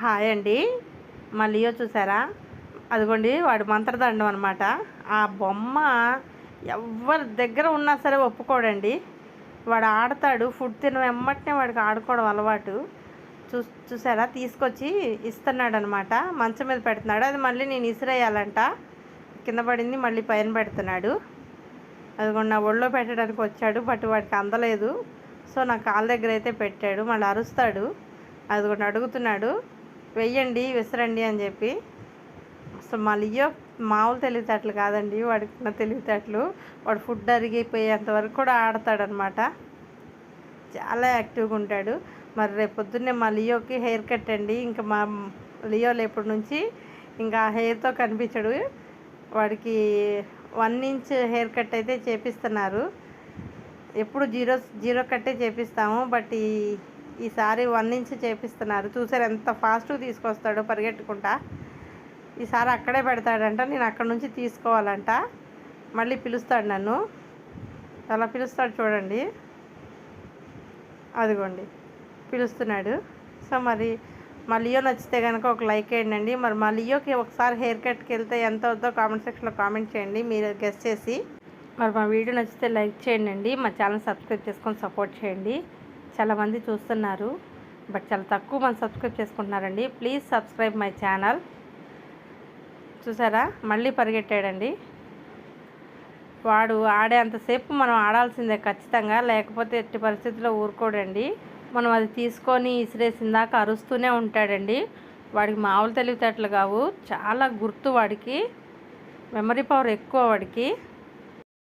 Hi అండి. మా Leo చూసారా? అదిగోండి వాడు మంత్రదండం అనమాట. ఆ బొమ్మ ఎవరి దగ్గర ఉన్నా సరే ఒప్పుకోడండి. వాడు ఆడతాడు. ఫుడ్ తిన వెమ్మటనే వాడికి ఆడుకోవడం అలవాటు. చూసారా? తీసుకొచ్చి ఇస్తున్నాడు అనమాట. మంచం మీద పెడుతున్నాడు. అది మళ్ళీ నేను ఇసిరేయాలంట. కింద పడింది, మళ్ళీ పైన పెడుతున్నాడు. అదిగోండి నా ఒళ్ళో పెట్టడానికి వచ్చాడు, బట్ వాడికి అందలేదు. సో నా కాళ్ళ దగ్గర అయితే పెట్టాడు. మళ్ళీ అరుస్తాడు. అదిగోండి అడుగుతున్నాడు, వెయ్యండి, విసరండి అని చెప్పి. అసలు మా లియో మామూలు తెలివితేటలు కాదండి, వాడికి ఉన్న తెలివితేటలు. వాడు ఫుడ్ అరిగిపోయేంత వరకు కూడా ఆడతాడనమాట. చాలా యాక్టివ్గా ఉంటాడు. మరి రేపు పొద్దున్నే మా లియోకి హెయిర్ కట్ అండి. ఇంకా మా లియో లేపటి నుంచి ఇంకా హెయిర్తో కనిపించడు. వాడికి 1 ఇంచ్ హెయిర్ కట్ అయితే చేపిస్తున్నారు. ఎప్పుడు జీరో కట్టే చేపిస్తాము, బట్ ఈసారి 1 ఇంచ్ చేపిస్తున్నారు. చూసారు ఎంత ఫాస్ట్గా తీసుకొస్తాడో పరిగెట్టుకుంటా. ఈసారి అక్కడే పెడతాడంట, నేను అక్కడ నుంచి తీసుకోవాలంట. మళ్ళీ పిలుస్తాడు నన్ను. అలా పిలుస్తాడు చూడండి. అదిగోండి పిలుస్తున్నాడు. సో మరి మా లియో నచ్చితే కనుక ఒక లైక్ వేయండి. మరి మా లియోకి ఒకసారి హెయిర్ కట్కి వెళ్తే ఎంత అవుతుందో కామెంట్ సెక్షన్లో కామెంట్ చేయండి, మీరు గెస్ చేసి. మరి మా వీడియో నచ్చితే లైక్ చేయండి. మా ఛానల్ సబ్స్క్రైబ్ చేసుకొని సపోర్ట్ చేయండి. చాలామంది చూస్తున్నారు, బట్ చాలా తక్కువ మంది సబ్స్క్రైబ్ చేసుకుంటున్నారండి. Please subscribe my channel. చూసారా? మళ్ళీ పరిగెట్టాడండి. వాడు ఆడేంతసేపు మనం ఆడాల్సిందే ఖచ్చితంగా, లేకపోతే ఎట్టి పరిస్థితుల్లో ఊరుకోడండి. మనం అది తీసుకొని ఇసిరేసిందాక అరుస్తూనే ఉంటాడండి. వాడికి మామూలు తెలివితేటలు కావు, చాలా గుర్తు. వాడికి మెమరీ పవర్ ఎక్కువ వాడికి.